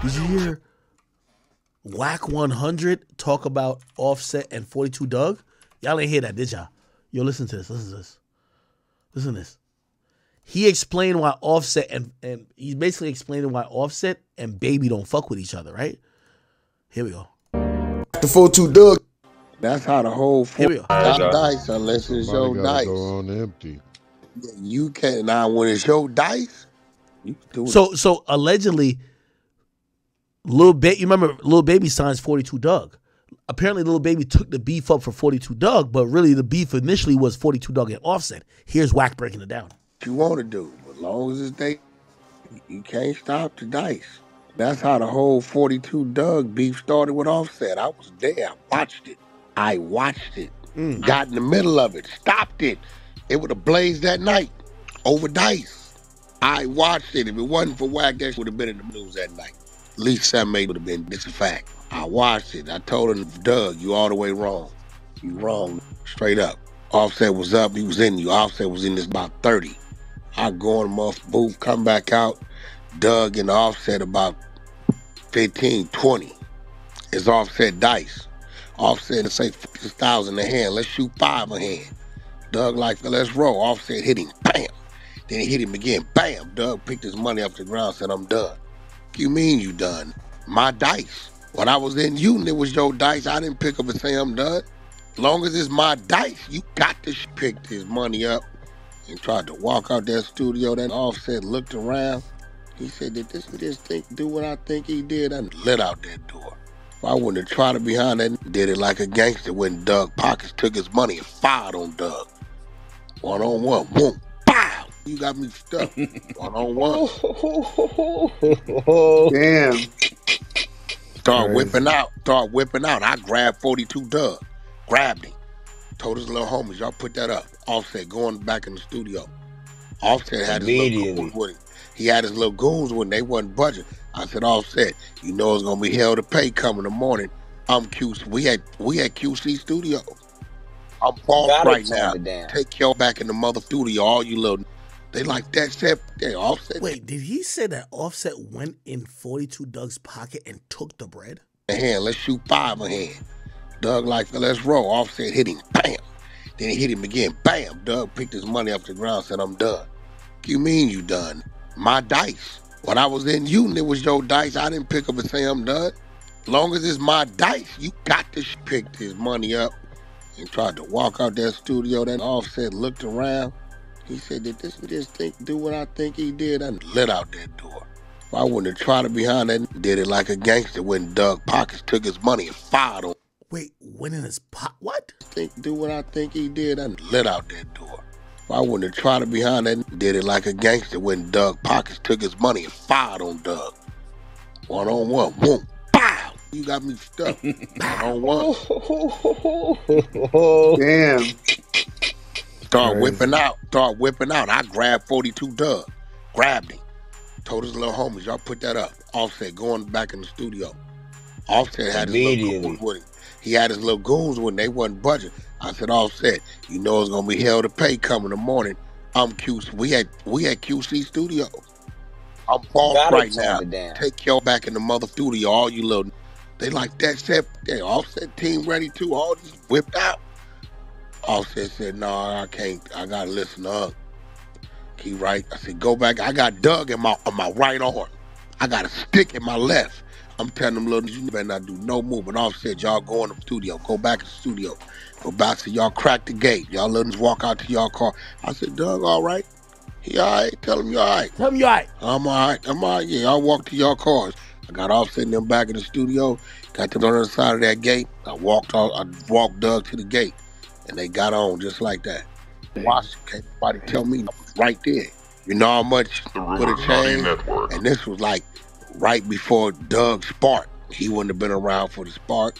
Did you hear Wack100 talk about Offset and 42 Dugg? Y'all ain't hear that, did y'all? Yo, listen to this. Listen to this. Listen to this. He explained why Offset and he's basically explaining why Offset and Baby don't fuck with each other, right? Here we go. The 42 Dugg. That's how the whole Here we go. dice, unless it's your dice. Go on empty. You can't now when it's your dice. You can do it. So allegedly, you remember Lil Baby signs 42 Dugg. Apparently, Lil Baby took the beef up for 42 Dugg, but really the beef initially was 42 Dugg and Offset. Here's Wack breaking it down. What you want to do, as long as it's they, you can't stop the dice. That's how the whole 42 Dugg beef started with Offset. I was there, I watched it, got in the middle of it, stopped it. It would have blazed that night over dice. I watched it. If it wasn't for Wack, that would have been in the news that night. At least 7, 8 would have been. It's a fact. I watched it. I told him, Dugg, you all the way wrong. You wrong, straight up. Offset was up. He was in you. Offset was in this about 30. I go in the booth, come back out. Dugg and Offset about 15, 20. It's Offset dice. Offset say 6,000 a hand. Let's shoot 5 a hand. Dugg like, let's roll. Offset hit him, bam. Then he hit him again, bam. Dugg picked his money up the ground, said, I'm done. What you mean you done? My dice. When I was in you and it was your dice, I didn't pick up and say I'm done. As long as it's my dice, you got to pick his money up and tried to walk out that studio. That Offset looked around. He said, did this thing do what I think he did? I let out that door. If I wouldn't have tried to behind that, did it like a gangster when Dugg pockets took his money and fired on Dugg. One-on-one, boom, pow! You got me stuck. One-on-one. Damn. Start whipping out. I grabbed 42 Dugg. Grabbed him. Told his little homies, y'all put that up. Offset going back in the studio. Offset had his little goons with him. He had his little goons with him. They wasn't budging. I said, Offset, you know it's gonna be hell to pay coming in the morning. I'm QC. We had QC studio. I'm boss right now. Take y'all back in the mother studio, all you little. They like that set. They Offset. Wait, did he say that Offset went in 42 Dugg's pocket and took the bread? A hand, let's shoot 5 a hand. Dugg like, let's roll. Offset hit him, bam. Then he hit him again, bam. Dugg picked his money up the ground, said, I'm done. What you mean you done? My dice. When I was in you and it was your dice, I didn't pick up and say I'm done. As long as it's my dice, you got to pick his money up and tried to walk out that studio. That Offset looked around. He said, did this thing do what I think he did? I let out that door. If I wouldn't have tried to behind that, did it like a gangster when Dugg pockets took his money and fired on. Wait, went in his pot? What? Do what I think he did? I let out that door. If I wouldn't have tried to behind that, did it like a gangster when Dugg pockets took his money and fired on Dugg. One-on-one, boom, pow! You got me stuck. One-on-one. Damn. Start whipping out. I grabbed 42 Dugg. Grabbed him. Told his little homies, y'all put that up. Offset going back in the studio. Offset had his little goons with him. He had his little goons with him. They wasn't budging. I said, Offset, you know it's gonna be hell to pay coming in the morning. I'm QC. We had QC studio. I'm boss right now. Take y'all back in the mother studio, all you little. They like that set. They Offset team ready too. All just whipped out. Offset said, no, I can't. I gotta listen up. He right. I said, go back. I got Dugg on my right arm. I got a stick in my left. I'm telling them little, you better not do no movement. Offset, y'all go in the studio. Go back in the studio. Go back to y'all crack the gate. Y'all let us walk out to y'all car. I said, Dugg, all right? He all right? Tell him you all right. Tell him you all right. I'm all right. I'm all right. Yeah, y'all walk to y'all cars. I got Offset and them back in the studio. Got to the other side of that gate. I walked Dugg to the gate. And they got on just like that. Watch, can't nobody tell me I was right there. You know how much put a change? And this was like right before Dugg spark. He wouldn't have been around for the spark.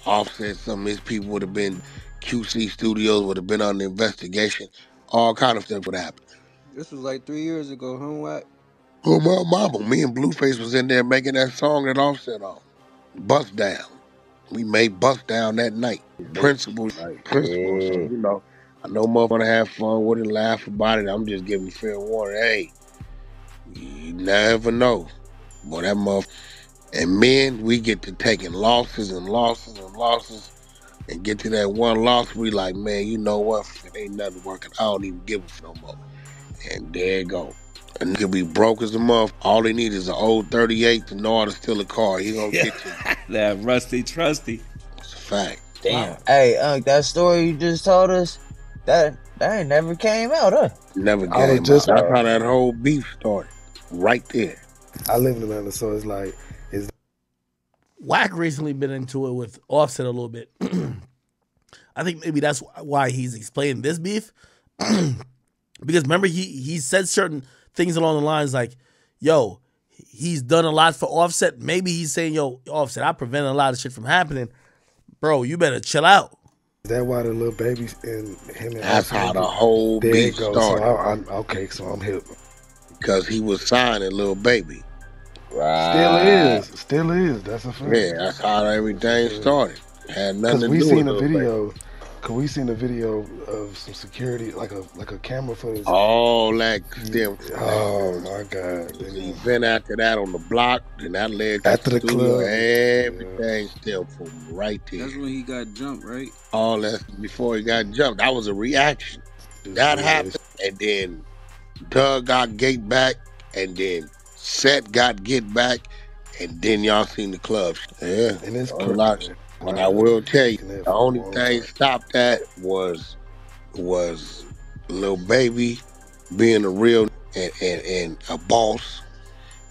Offset, some of his people would have been QC Studios, would have been on the investigation. All kind of stuff would happen. This was like 3 years ago, huh, Wack? Oh, my mama, me and Blueface was in there making that song that Offset on. Bust Down. We made Bust Down that night. Principles. So, you know, I know motherfuckers have fun with it, laugh about it. I'm just giving fair warning. Hey, You never know. Boy, that motherfucker. And men, we get to taking losses and losses and losses and get to that one loss. We like, man, you know what? It ain't nothing working. I don't even give a f no more. And there you go. A nigga be broke as a month. All they need is an old 38 to know how to steal a car. He gonna get you. That rusty trusty. It's a fact. Damn. Wow. Hey, that story you just told us, that ain't never came out, huh? Never I was came just- out. That's how that whole beef started. Right there. I live in Atlanta, so it's like Wack recently been into it with Offset a little bit. I think maybe that's why he's explaining this beef. Because remember, he said certain things along the lines like, yo, he's done a lot for Offset. Maybe he's saying, yo, Offset, I prevented a lot of shit from happening. Bro, you better chill out. is that why the little baby and him and That's Offset- how the whole there beef it goes. started. So I'm okay. So I'm hip. Because he was signing Lil Baby. Right. Still is. That's a fact. Yeah, that's how everything started. Had nothing Because to we do seen with a Lil Baby. video. Cause we seen a video of some security, like a camera footage. All that stemmed from Oh my God! that. The event after that on the block, and that led to After the studio. club. Everything stemmed from right there. That's when he got jumped, right? All that before he got jumped. That was a reaction. That happened, and then Dugg got gate back, and then Seth got get back, and then y'all seen the club. Yeah, And it's a lot. perfect. But I will tell you, And that the only for a long thing time. stopped that was Lil Baby being a real and a boss,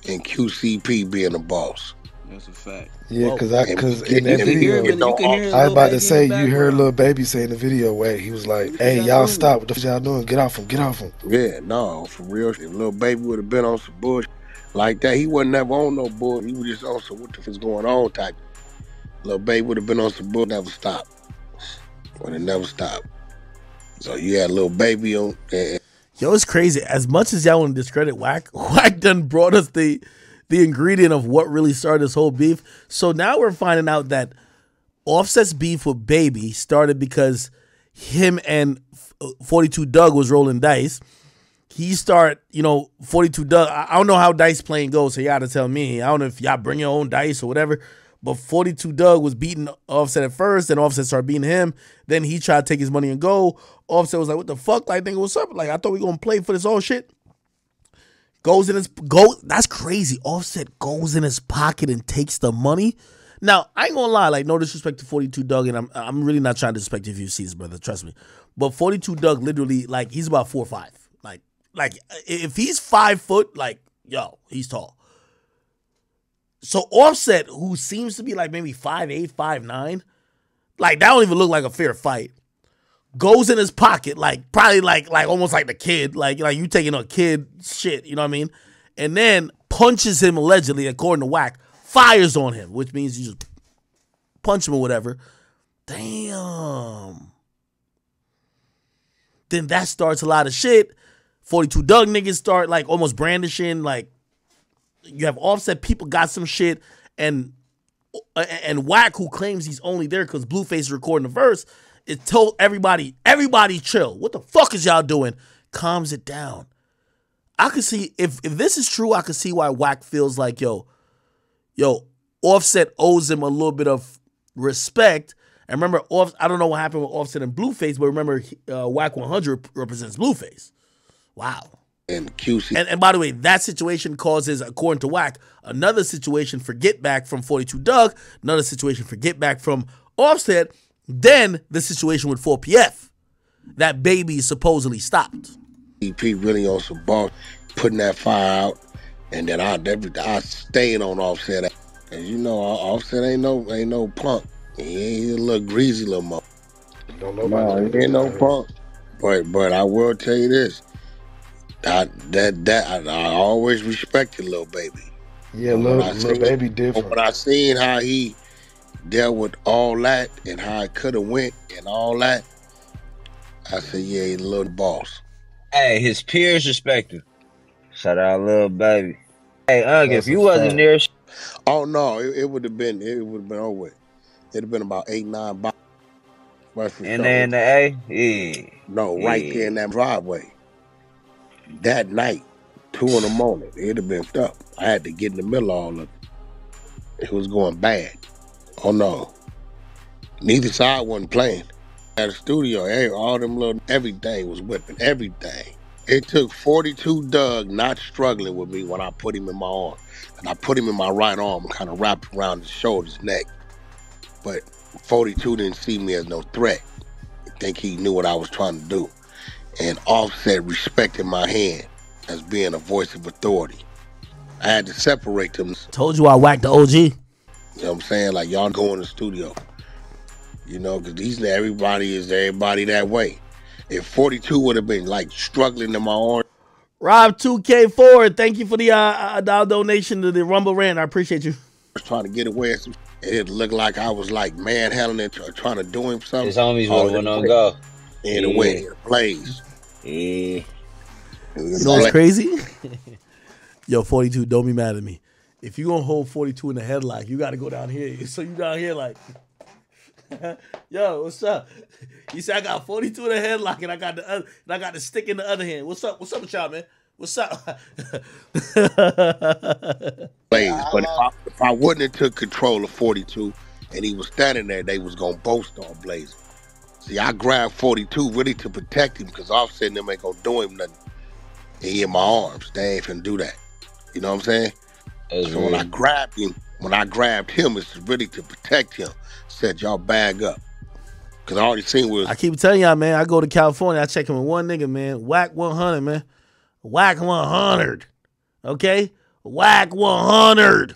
and QCP being a boss. That's a fact. Yeah, Whoa. because in And that we video, get no You can hear I was Lil about to Baby say in the you heard background. Lil Baby say in the video, wait, he was like, What "Hey, y'all y'all doing? stop! What the f- y'all doing? Get off him! Get off him!" Yeah, no, for real. If Lil Baby would have been on some bullshit like that, he wasn't never on no bull. He was just on some what the f is going on type. Lil Baby would have been on some bull, never stopped. Would have never stopped. So you had Lil Baby on. Yo, it's crazy. As much as y'all want to discredit Wack, Wack done brought us the ingredient of what really started this whole beef. So now we're finding out that Offset's beef with Baby started because him and 42 Dugg was rolling dice. He start, 42 Dugg. I don't know how dice playing goes, so y'all to tell me. I don't know if y'all bring your own dice or whatever. But 42 Dugg was beating Offset at first, then Offset started beating him. Then he tried to take his money and go. Offset was like, what the fuck? Like, nigga, what's up? Like, I thought we gonna play for this all shit. Goes in his that's crazy. Offset goes in his pocket and takes the money. Now, I ain't gonna lie, like, no disrespect to 42 Dugg, and I'm really not trying to disrespect if you see this, brother, trust me. But 42 Dugg literally, like, he's about 4'5". Like if he's 5 foot, like, yo, he's tall. So Offset, who seems to be like maybe 5'8", 5'9", like that don't even look like a fair fight. Goes in his pocket, like probably like almost like the kid, like you taking a kid shit, you know what I mean? And then punches him allegedly, according to Wack, fires on him, which means you just punch him or whatever. Damn. Then that starts a lot of shit. 42 Dugg niggas start like almost brandishing, like you have Offset people got some shit, and Wack, who claims he's only there because Blueface is recording the verse, it told everybody chill. What the fuck is y'all doing? Calms it down. I could see if this is true, I could see why Wack feels like yo, Offset owes him a little bit of respect. And remember, I don't know what happened with Offset and Blueface, but remember, Wack100 represents Blueface. Wow. And QC. And by the way, that situation causes, according to Wack, another situation for get back from 42 Dugg, another situation for get back from Offset, then the situation with 4PF. That Baby supposedly stopped. EP really on some ball, putting that fire out, and then I stayed on Offset. And you know, Offset ain't no punk. He's a little greasy little mo. Don't know No, about he ain't no punk. But I will tell you this. I always respected Lil Baby. Yeah, Lil Baby different. When I seen how he dealt with all that and how it could have went and all that, I said, yeah, he's a little boss. Hey, his peers respect him. Shout out Lil Baby. Hey, Ugg, if That's you a wasn't fact. there, Oh no, it would have been over with. It'd have been about 8-9 boxes. Right for and sure. then the A, yeah. No, right there in that driveway. That night, 2 in the morning. It'd have been up. I had to get in the middle of all of it. It was going bad. Oh no. Neither side wasn't playing. At the studio, all them little, everything was whipping, everything. It took 42 Dugg not struggling with me when I put him in my arm. And I put him in my right arm and kind of wrapped around his shoulders, neck. But 42 didn't see me as no threat. I think he knew what I was trying to do. And Offset respected my hand as being a voice of authority. I had to separate them. Told you I whacked the OG. You know what I'm saying? Like, y'all go in the studio. You know, because everybody is everybody that way. If 42 would have been, like, struggling in my arm. Rob 2K4, thank you for the donation to the Rumble Rant. I appreciate you. Trying to get away. It looked like I was, like, manhandling it, trying to do him something. His homies would have went on go. In the way, in a blaze. Yeah. You know what's crazy? Yo, 42, don't be mad at me. If you gonna hold 42 in the headlock, you gotta go down here. So you down here like, yo, what's up? He said I got 42 in the headlock and I got the stick in the other hand. What's up? What's up with y'all, man? What's up? But if I wouldn't have took control of 42 and he was standing there, they was gonna both start blazing. See, I grabbed 42 really to protect him because Offset and them ain't gonna do him nothing. He in my arms. They ain't finna do that. You know what I'm saying? So when I grabbed him, it's really to protect him. Said y'all bag up. Cause I already seen was. I keep telling y'all, man, I go to California, I check him with one nigga, man. Wack100, man. Wack100. Okay? Wack100.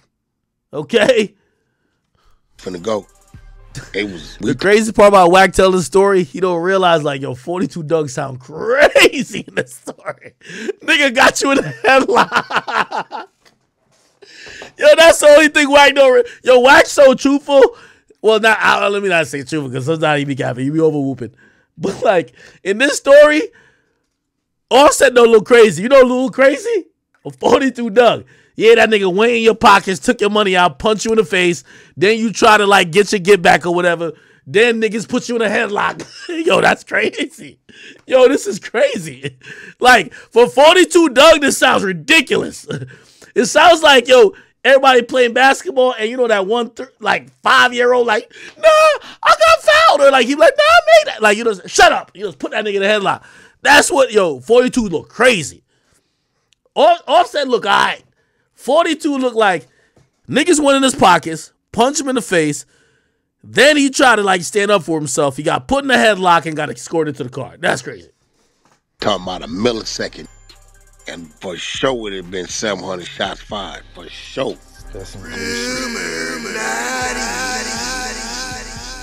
Okay? Finna go. The crazy part about Wack telling the story, he don't realize, like, yo, 42 Dugg sound crazy in the story. Nigga got you in the headlock. Yo, that's the only thing Wack don't. Yo, Wack's so truthful. Well, let me not say truthful because sometimes he be capping, he be over whooping. But like in this story, Offset don't look crazy. You know, who look crazy? 42 Dugg. Yeah, that nigga went in your pockets, took your money out, punched you in the face. Then you try to like get your get back or whatever. Then niggas put you in a headlock. Yo, that's crazy. Yo, this is crazy. Like for 42 Dugg, this sounds ridiculous. It sounds like, yo, everybody playing basketball, and you know that one like 5-year-old like, nah, I got fouled, or like he like, nah, I made that. Like, you know, shut up. You just put that nigga in the headlock. That's what, yo, 42 look crazy. Offset look all right. 42 look like niggas went in his pockets, punch him in the face. Then he tried to like stand up for himself. He got put in a headlock and got escorted to the car. That's crazy. Talking about a millisecond. And for sure it had been 700 shots fired. For sure. That's some good shit.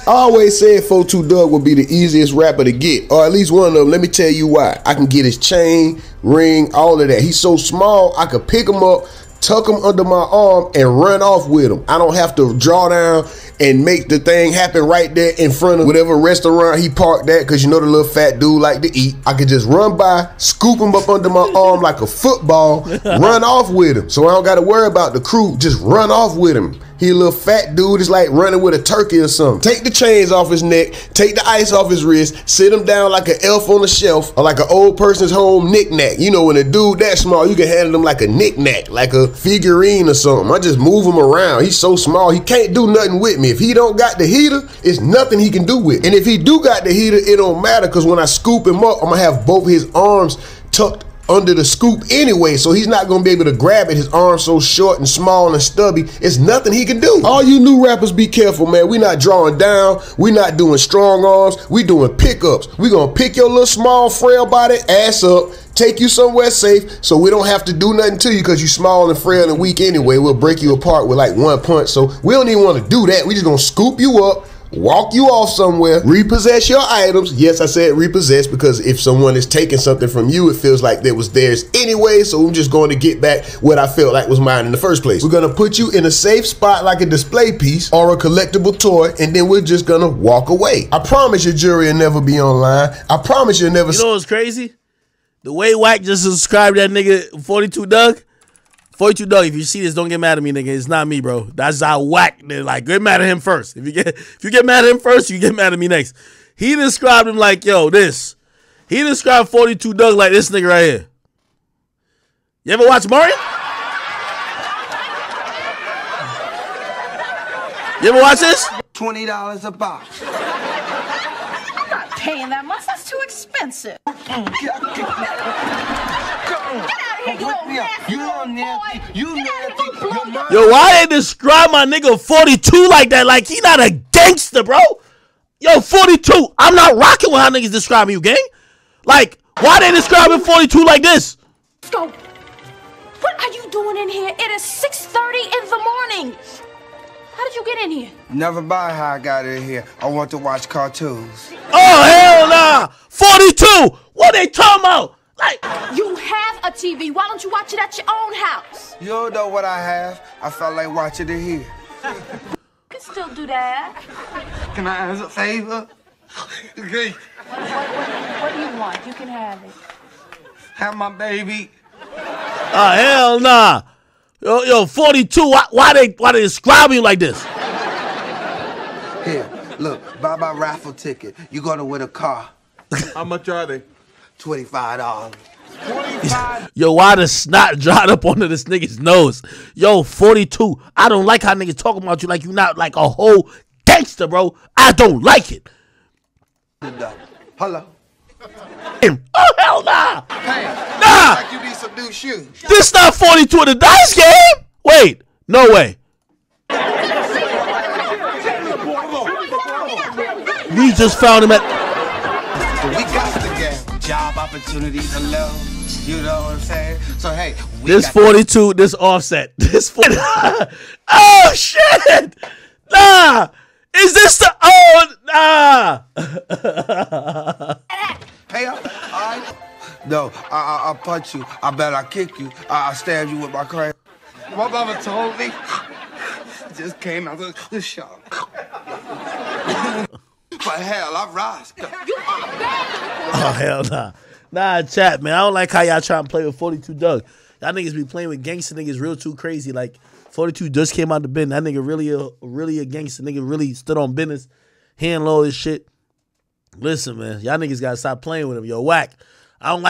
I always said 42 Dugg would be the easiest rapper to get, or at least one of them. Let me tell you why. I can get his chain, ring, all of that. He's so small, I could pick him up, tuck him under my arm, and run off with him. I don't have to draw down and make the thing happen right there in front of whatever restaurant he parked at, because you know the little fat dude like to eat. I could just run by, scoop him up under my arm like a football, run off with him. So I don't got to worry about the crew, just run off with him. He a little fat dude, it's like running with a turkey or something. Take the chains off his neck, take the ice off his wrist, sit him down like an elf on a shelf, or like an old person's home knick-knack. You know, when a dude that small, you can handle him like a knick-knack, like a figurine or something. I just move him around. He's so small, he can't do nothing with me. If he don't got the heater, it's nothing he can do with. And if he do got the heater, it don't matter, because when I scoop him up, I'm gonna have both his arms tucked under the scoop anyway, so he's not gonna be able to grab it. His arm's so short and small and stubby, it's nothing he can do. All you new rappers, be careful, man. We not drawing down, we not doing strong arms, we doing pickups. We gonna pick your little small frail body ass up, take you somewhere safe, so we don't have to do nothing to you because you small and frail and weak anyway. We'll break you apart with like one punch, so we don't even want to do that. We just gonna scoop you up, walk you off somewhere, repossess your items. Yes, I said repossess, because if someone is taking something from you, it feels like that was theirs anyway, so I'm just going to get back what I felt like was mine in the first place. We're going to put you in a safe spot like a display piece or a collectible toy, and then we're just going to walk away. I promise your jury will never be online. I promise you'll never... You know what's crazy? The way Wack just subscribed that nigga 42 Dugg. 42 Dugg, if you see this, don't get mad at me, nigga. It's not me, bro. That's how Wack. Like, get mad at him first. If you get mad at him first, you get mad at me next. He described him like, yo, this. He described 42 Dugg like this nigga right here. You ever watch Maury? You ever watch this? $20 a box. I'm not paying that much. That's too expensive. Get out of here, you little nasty. You nasty. Yo, why they describe my nigga 42 like that? Like he not a gangster, bro. Yo, 42. I'm not rocking with how niggas describing you, gang. Like, why they describing 42 like this? Let's go. What are you doing in here? It is 6:30 in the morning. How did you get in here? Never mind how I got in here. I want to watch cartoons. Oh, hell nah. 42. What they talking about? Like, you have a TV. Why don't you watch it at your own house? You don't know what I have. I felt like watching it here. You can still do that. Can I ask a favor? Okay. What do you want? You can have it. Have my baby. oh, hell nah. Yo, 42. Why they describe you like this? Here, look, buy my raffle ticket. You're gonna win a car. How much are they? $25. 25. Yo, why the snot dried up under this nigga's nose? Yo, 42. I don't like how niggas talking about you like you not like a whole gangster, bro. I don't like it. Hello. Oh, hell nah. Hey, Nah. like you need some new shoes. This not 42 in the dice game? Wait, no way. We just found him at... We got the game. Job opportunities alone. You know what I'm saying? So, hey. This 42, this Offset. This 40. Oh, shit. Nah. Is this the... Oh, nah. Hey, all right. No, I'll punch you. I bet I'll kick you. I'll stab you with my crayon. My mama told me. Just came out of the shop. But hell, I rise. Oh, hell nah. Nah, chat, man. I don't like how y'all trying to play with 42 Dugg. Y'all niggas be playing with gangster niggas real too crazy. Like, 42 just came out the bin. That nigga really a gangster nigga. Really stood on business. Hand low his shit. Listen, man. Y'all niggas gotta stop playing with him. Yo, Wack. I don't like